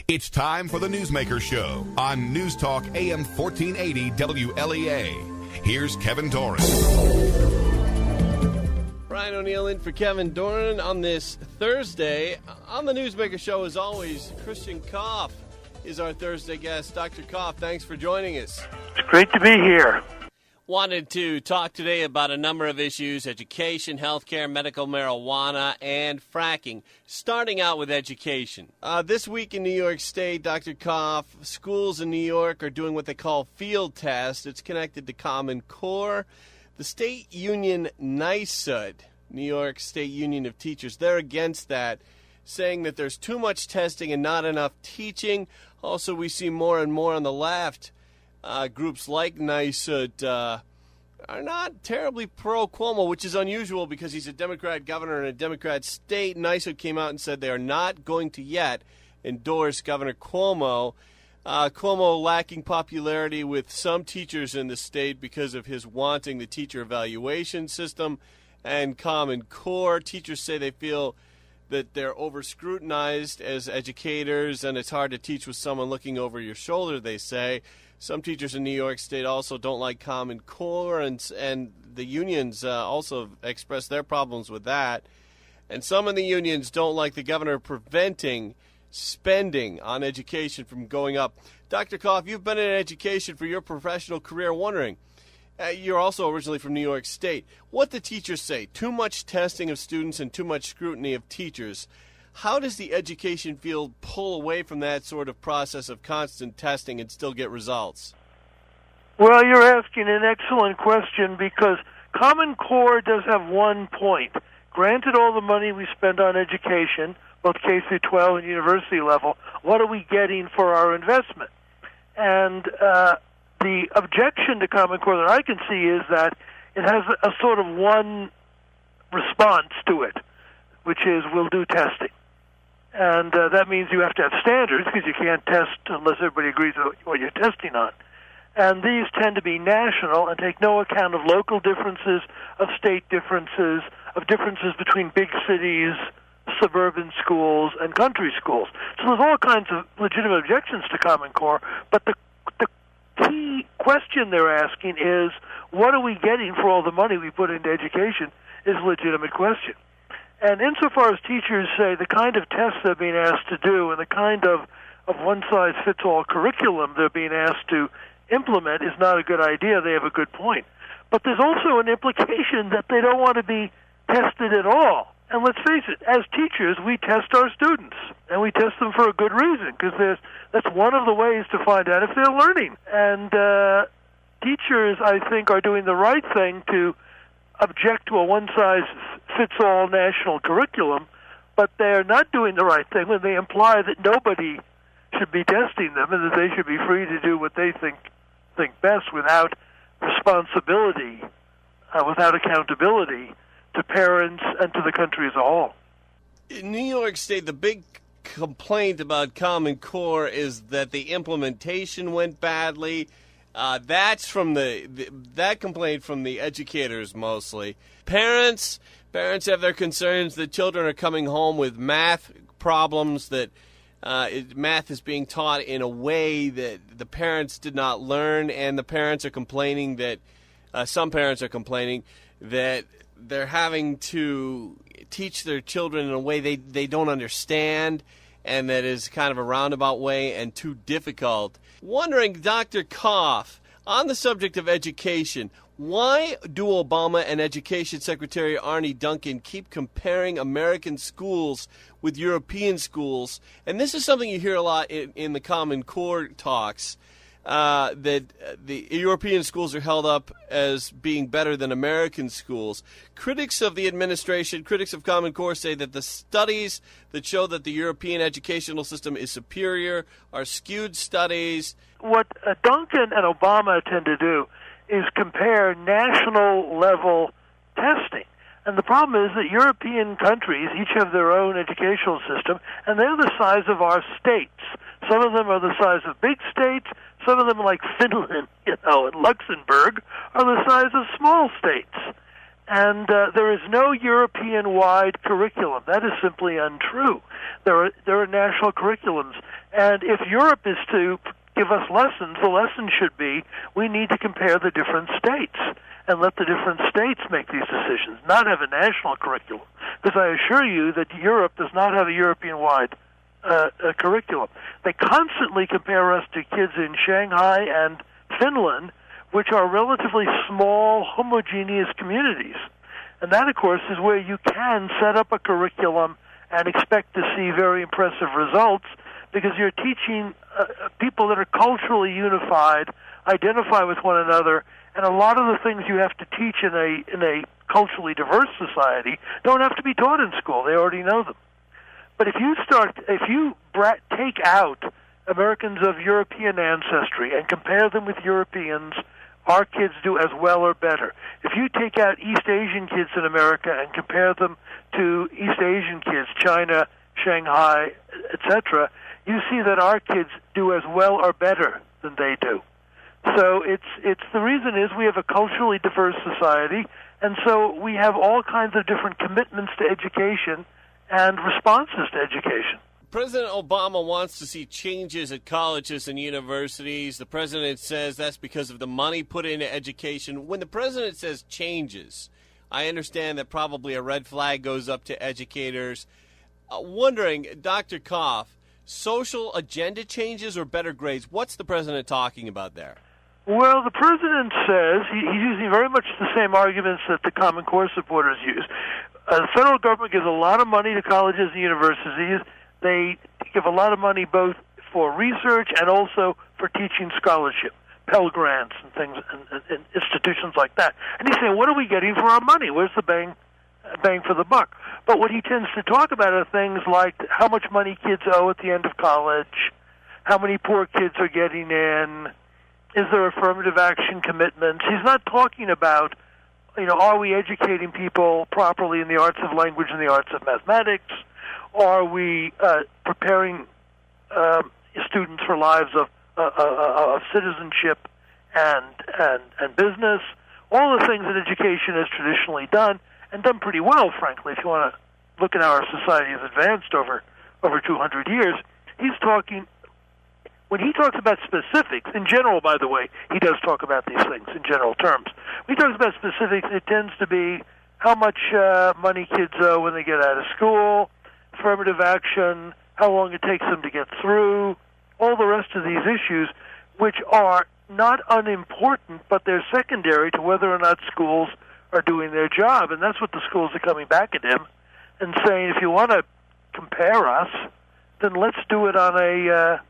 It's time for the Newsmaker Show on News Talk AM 1480 WLEA. Here's Kevin Doran. Brian O'Neill in for Kevin Doran on this Thursday. On the Newsmaker Show, as always, Christian Kopff is our Thursday guest. Dr. Kopff, thanks for joining us. It's great to be here. Wanted to talk today about a number of issues: education, healthcare, medical marijuana, and fracking. Starting out with education. This week in New York State, Dr. Kopff, schools in New York are doing what they call field tests. It's connected to Common Core. The state union NYSUT, New York State Union of Teachers, they're against that, saying that there's too much testing and not enough teaching. Also, we see more and more on the left. Groups like NYSUT are not terribly pro-Cuomo, which is unusual because he's a Democrat governor in a Democrat state. NYSUT came out and said they are not going to yet endorse Governor Cuomo. Cuomo lacking popularity with some teachers in the state because of his wanting the teacher evaluation system and Common Core. Teachers say they feel that they're over-scrutinized as educators, and it's hard to teach with someone looking over your shoulder, they say. Some teachers in New York State also don't like Common Core, and the unions also expressed their problems with that. And some in the unions don't like the governor preventing spending on education from going up. Dr. Kopff, you've been in education for your professional career. Wondering, you're also originally from New York State. What the teachers say, too much testing of students and too much scrutiny of teachers. How does the education field pull away from that sort of process of constant testing and still get results? Well, you're asking an excellent question because Common Core does have one point. Granted all the money we spend on education, both K through 12 and university level, what are we getting for our investment? And the objection to Common Core that I can see is that it has a sort of one response to it, which is we'll do testing. And that means you have to have standards because you can't test unless everybody agrees with what you're testing on. And these tend to be national and take no account of local differences, of state differences, of differences between big cities, suburban schools, and country schools. So there's all kinds of legitimate objections to Common Core, but the key question they're asking is, what are we getting for all the money we put into education is a legitimate question. And insofar as teachers say the kind of tests they're being asked to do and the kind of one-size-fits-all curriculum they're being asked to implement is not a good idea, they have a good point. But there's also an implication that they don't want to be tested at all. And let's face it, as teachers, we test our students, and we test them for a good reason, because that's one of the ways to find out if they're learning. And teachers, I think, are doing the right thing to object to a one-size-fits-all national curriculum, but they're not doing the right thing when they imply that nobody should be testing them and that they should be free to do what they think best without responsibility, without accountability to parents and to the country as a whole. In New York State, the big complaint about Common Core is that the implementation went badly. That's from that complaint from the educators mostly. Parents have their concerns that children are coming home with math problems, that math is being taught in a way that the parents did not learn, and the parents are complaining that some parents are complaining that they're having to teach their children in a way they don't understand, and that is kind of a roundabout way and too difficult. Wondering, Dr. Kopff, on the subject of education, why do Obama and Education Secretary Arne Duncan keep comparing American schools with European schools? And this is something you hear a lot in the Common Core talks, that the European schools are held up as being better than American schools. Critics of the administration, critics of Common Core, say that the studies that show that the European educational system is superior are skewed studies. What Duncan and Obama tend to do is compare national-level testing. And the problem is that European countries each have their own educational system, and they're the size of our states. Some of them are the size of big states. Some of them, like Finland, and Luxembourg, are the size of small states. And there is no European-wide curriculum. That is simply untrue. There are national curriculums. And if Europe is to give us lessons, the lesson should be we need to compare the different states and let the different states make these decisions, not have a national curriculum. Because I assure you that Europe does not have a European-wide curriculum. They constantly compare us to kids in Shanghai and Finland, which are relatively small, homogeneous communities. And that, of course, is where you can set up a curriculum and expect to see very impressive results, because you're teaching people that are culturally unified, identify with one another, and a lot of the things you have to teach in a culturally diverse society don't have to be taught in school. They already know them. But if you take out Americans of European ancestry and compare them with Europeans, our kids do as well or better. If you take out East Asian kids in America and compare them to East Asian kids, China, Shanghai, etc., you see that our kids do as well or better than they do. So it's the reason is we have a culturally diverse society, and so we have all kinds of different commitments to education and responses to education. President Obama wants to see changes at colleges and universities. The president says that's because of the money put into education. When the president says changes, I understand that probably a red flag goes up to educators. Wondering, Dr. Kopff, social agenda changes or better grades? What's the president talking about there? Well, the president says he's using very much the same arguments that the Common Core supporters use. The federal government gives a lot of money to colleges and universities. They give a lot of money both for research and also for teaching scholarship, Pell Grants and things, and institutions like that. And he's saying, what are we getting for our money? Where's the bang for the buck? But what he tends to talk about are things like how much money kids owe at the end of college, how many poor kids are getting in, is there affirmative action commitments. He's not talking about, are we educating people properly in the arts of language and the arts of mathematics? Are we preparing students for lives of citizenship and business? All the things that education has traditionally done, and done pretty well, frankly, if you want to look at how our society has advanced over 200 years. When he talks about specifics, in general, by the way, he does talk about these things in general terms. When he talks about specifics, it tends to be how much money kids owe when they get out of school, affirmative action, how long it takes them to get through, all the rest of these issues, which are not unimportant, but they're secondary to whether or not schools are doing their job. And that's what the schools are coming back at him and saying, if you want to compare us, then let's do it on a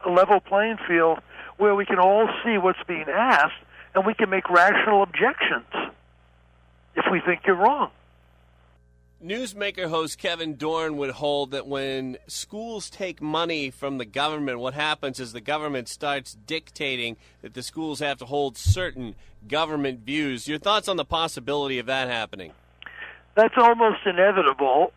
level playing field where we can all see what's being asked and we can make rational objections if we think you're wrong. Newsmaker host Kevin Dorn would hold that when schools take money from the government, what happens is the government starts dictating that the schools have to hold certain government views. Your thoughts on the possibility of that happening? That's almost inevitable.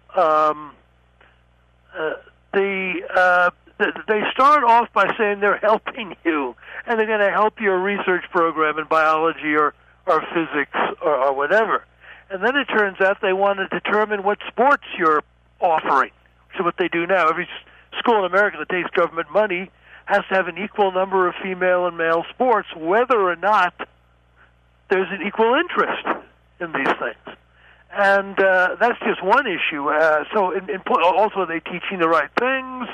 They start off by saying they're helping you, and they're going to help your research program in biology or physics or whatever. And then it turns out they want to determine what sports you're offering, which is what they do now. Every school in America that takes government money has to have an equal number of female and male sports, whether or not there's an equal interest in these things. And that's just one issue. Also, are they teaching the right things?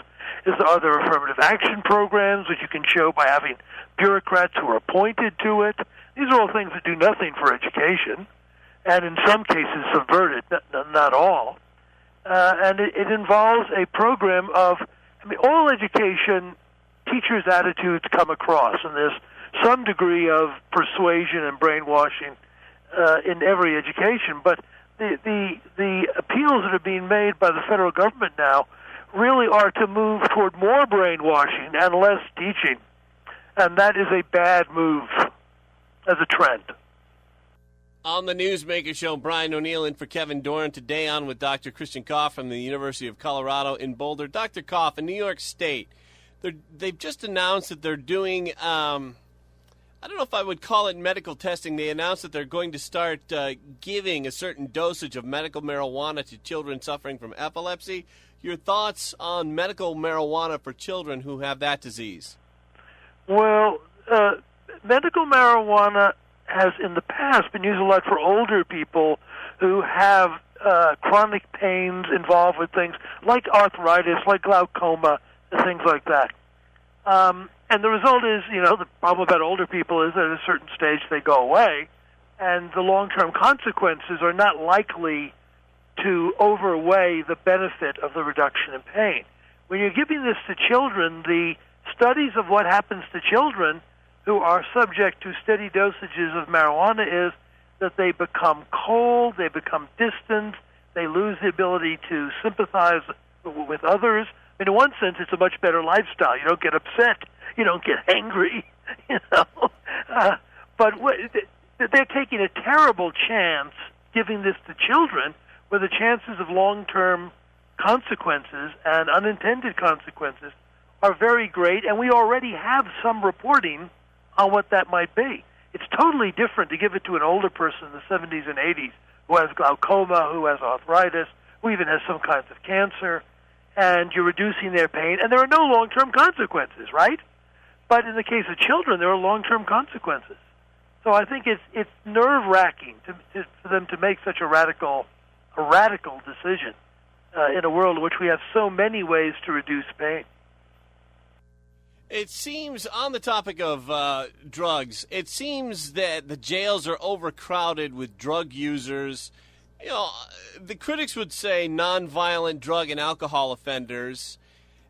Are there affirmative action programs which you can show by having bureaucrats who are appointed to it? These are all things that do nothing for education, and in some cases subvert it, not all. And it involves a program of, all education, teachers' attitudes come across, and there's some degree of persuasion and brainwashing in every education. But the appeals that are being made by the federal government now really are to move toward more brainwashing and less teaching. And that is a bad move as a trend. On the Newsmaker Show, Brian O'Neill in for Kevin Dorn. Today on with Dr. Christian Kopff from the University of Colorado in Boulder. Dr. Kopff, in New York State, they've just announced that they're doing a I don't know if I would call it medical testing. They announced that they're going to start giving a certain dosage of medical marijuana to children suffering from epilepsy. Your thoughts on medical marijuana for children who have that disease? Well, medical marijuana has in the past been used a lot for older people who have chronic pains involved with things like arthritis, like glaucoma, and things like that. And the result is, the problem about older people is that at a certain stage they go away, and the long-term consequences are not likely to overweigh the benefit of the reduction in pain. When you're giving this to children, the studies of what happens to children who are subject to steady dosages of marijuana is that they become cold, they become distant, they lose the ability to sympathize with others. In one sense, it's a much better lifestyle. You don't get upset. You don't get angry, But they're taking a terrible chance giving this to children where the chances of long-term consequences and unintended consequences are very great, and we already have some reporting on what that might be. It's totally different to give it to an older person in the 70s and 80s who has glaucoma, who has arthritis, who even has some kinds of cancer, and you're reducing their pain, and there are no long-term consequences, right? But in the case of children, there are long-term consequences. So I think it's nerve-wracking for them to make such a radical decision in a world in which we have so many ways to reduce pain. It seems, on the topic of drugs, it seems that the jails are overcrowded with drug users. The critics would say nonviolent drug and alcohol offenders.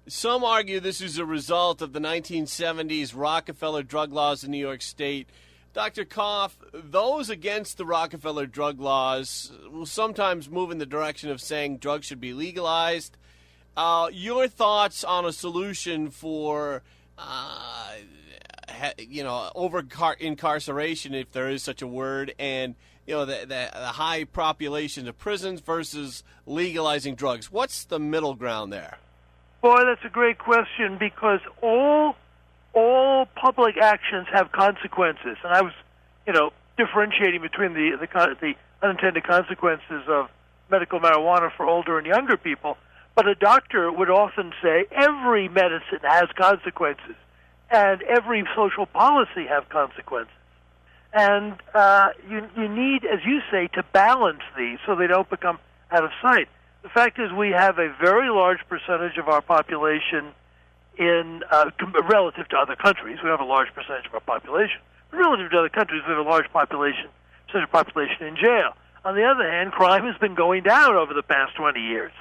Some argue this is a result of the 1970s Rockefeller drug laws in New York State. Dr. Kopff, those against the Rockefeller drug laws will sometimes move in the direction of saying drugs should be legalized. Your thoughts on a solution for incarceration, if there is such a word, and the high population of prisons versus legalizing drugs. What's the middle ground there? Boy, that's a great question, because all public actions have consequences, and I was, differentiating between the unintended consequences of medical marijuana for older and younger people. But a doctor would often say every medicine has consequences, and every social policy has consequences. And you need, as you say, to balance these so they don't become out of sight. The fact is we have a very large percentage of our population relative to other countries. We have a large percentage of our population. But relative to other countries, we have a large percentage of population in jail. On the other hand, crime has been going down over the past 20 years.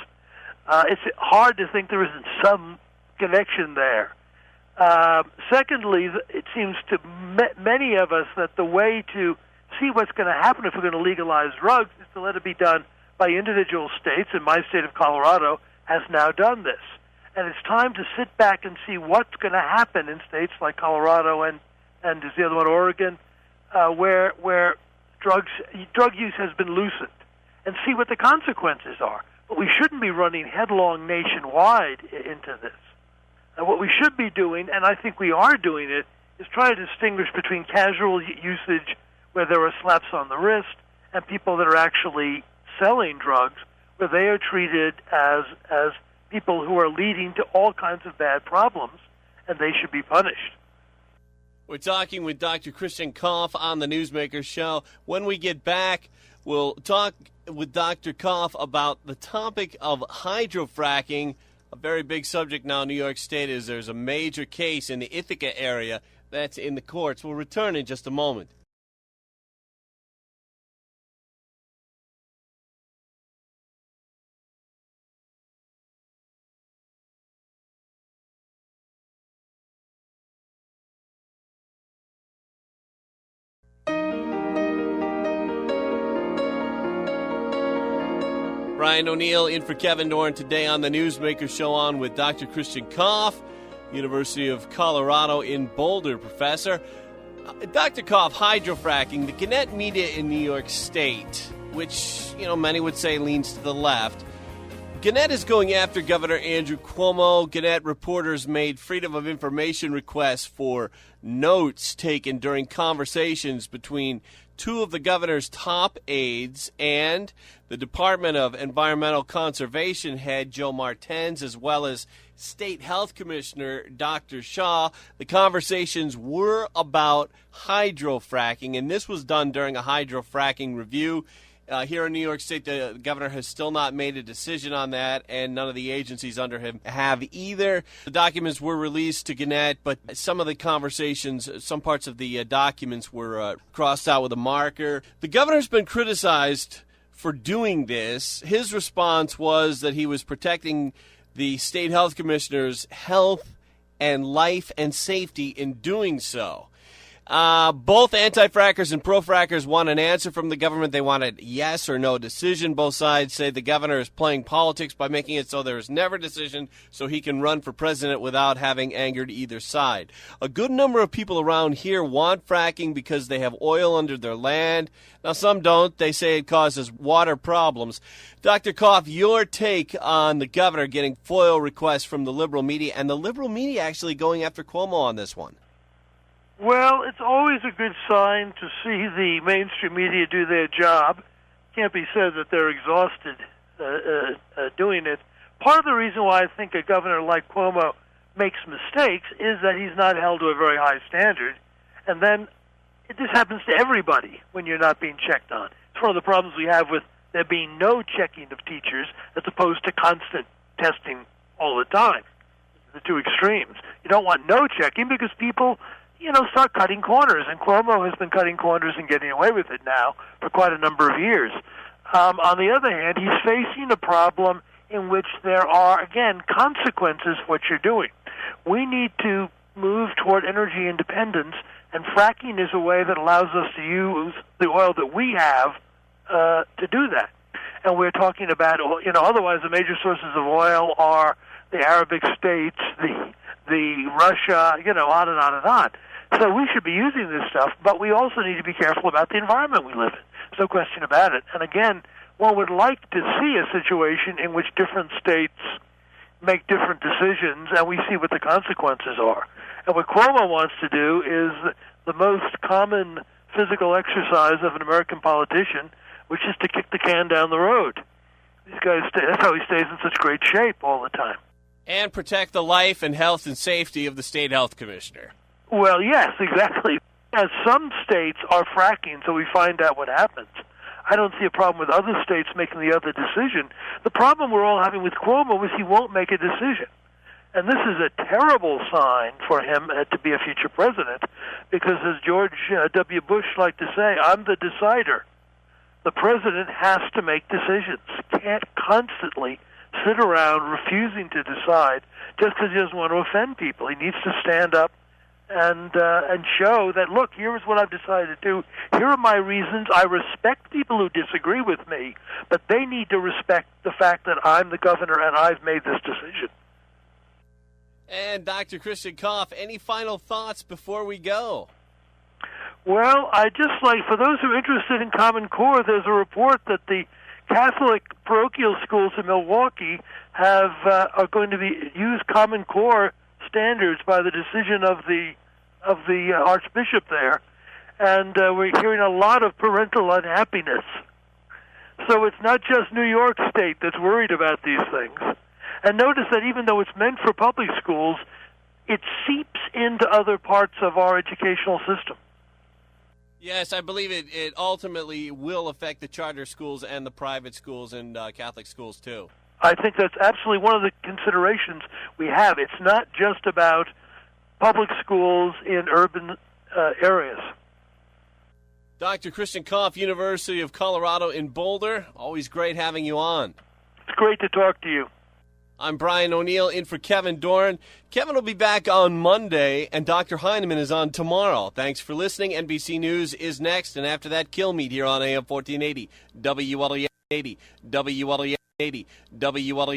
It's hard to think there isn't some connection there. Secondly, it seems to many of us that the way to see what's going to happen if we're going to legalize drugs is to let it be done by individual states, and my state of Colorado has now done this. And it's time to sit back and see what's going to happen in states like Colorado and is the other one, Oregon, where drug use has been loosened, and see what the consequences are. But we shouldn't be running headlong nationwide into this. And what we should be doing, and I think we are doing it, is try to distinguish between casual usage, where there are slaps on the wrist, and people that are actually selling drugs, where they are treated as people who are leading to all kinds of bad problems, and they should be punished. We're talking with Dr. Christian Kopff on the Newsmaker Show. When we get back, we'll talk with Dr. Kopff about the topic of hydrofracking, a very big subject now in New York State, as there's a major case in the Ithaca area that's in the courts. We'll return in just a moment. Brian O'Neill in for Kevin Dorn today on the Newsmaker Show, on with Dr. Christian Kopff, University of Colorado in Boulder professor. Dr. Kopff, hydrofracking, the Gannett media in New York State, which, many would say leans to the left, Gannett is going after Governor Andrew Cuomo. Gannett reporters made Freedom of Information requests for notes taken during conversations between two of the governor's top aides and the Department of Environmental Conservation head, Joe Martens, as well as State Health Commissioner Dr. Shaw. The conversations were about hydrofracking, and this was done during a hydrofracking review. Here in New York State, the governor has still not made a decision on that, and none of the agencies under him have either. The documents were released to Gannett, but some of the conversations, some parts of the documents were crossed out with a marker. The governor's been criticized for doing this. His response was that he was protecting the state health commissioner's health and life and safety in doing so. Both anti-frackers and pro-frackers want an answer from the government. They want a yes or no decision. Both sides say the governor is playing politics by making it so there is never a decision so he can run for president without having angered either side. A good number of people around here want fracking because they have oil under their land. Now, some don't. They say it causes water problems. Dr. Kopff, your take on the governor getting FOIL requests from the liberal media, and the liberal media actually going after Cuomo on this one. Well, it's always a good sign to see the mainstream media do their job. Can't be said that they're exhausted doing it. Part of the reason why I think a governor like Cuomo makes mistakes is that he's not held to a very high standard, and then this happens to everybody when you're not being checked on. It's one of the problems we have with there being no checking of teachers as opposed to constant testing all the time. The two extremes. You don't want no checking because people start cutting corners, and Cuomo has been cutting corners and getting away with it now for quite a number of years. On the other hand, he's facing a problem in which there are, again, consequences for what you're doing. We need to move toward energy independence, and fracking is a way that allows us to use the oil that we have to do that. And we're talking about, otherwise the major sources of oil are the Arabic states, the Russia, on and on and on. So we should be using this stuff, but we also need to be careful about the environment we live in. There's no question about it. And again, one would like to see a situation in which different states make different decisions, and we see what the consequences are. And what Cuomo wants to do is the most common physical exercise of an American politician, which is to kick the can down the road. These guys, that's how he stays in such great shape all the time. And protect the life and health and safety of the state health commissioner. Well, yes, exactly. As some states are fracking, so we find out what happens. I don't see a problem with other states making the other decision. The problem we're all having with Cuomo is he won't make a decision. And this is a terrible sign for him to be a future president, because as George W. Bush liked to say, I'm the decider. The president has to make decisions. Can't constantly sit around refusing to decide just because he doesn't want to offend people. He needs to stand up and show that, look, here's what I've decided to do. Here are my reasons. I respect people who disagree with me, but they need to respect the fact that I'm the governor and I've made this decision. And Dr. Christian Kopff, any final thoughts before we go? Well, I just like, for those who are interested in Common Core, there's a report that the Catholic parochial schools in Milwaukee are going to use Common Core standards by the decision of the Archbishop there, and we're hearing a lot of parental unhappiness. So it's not just New York State that's worried about these things. And notice that even though it's meant for public schools, it seeps into other parts of our educational system. Yes, I believe it ultimately will affect the charter schools and the private schools and Catholic schools, too. I think that's absolutely one of the considerations we have. It's not just about public schools in urban areas. Dr. Christian Kopff, University of Colorado in Boulder, always great having you on. It's great to talk to you. I'm Brian O'Neill in for Kevin Doran. Kevin will be back on Monday, and Dr. Heineman is on tomorrow. Thanks for listening. NBC News is next, and after that, Kill Meet here on AM 1480, WLE 80, WLE 80, WLE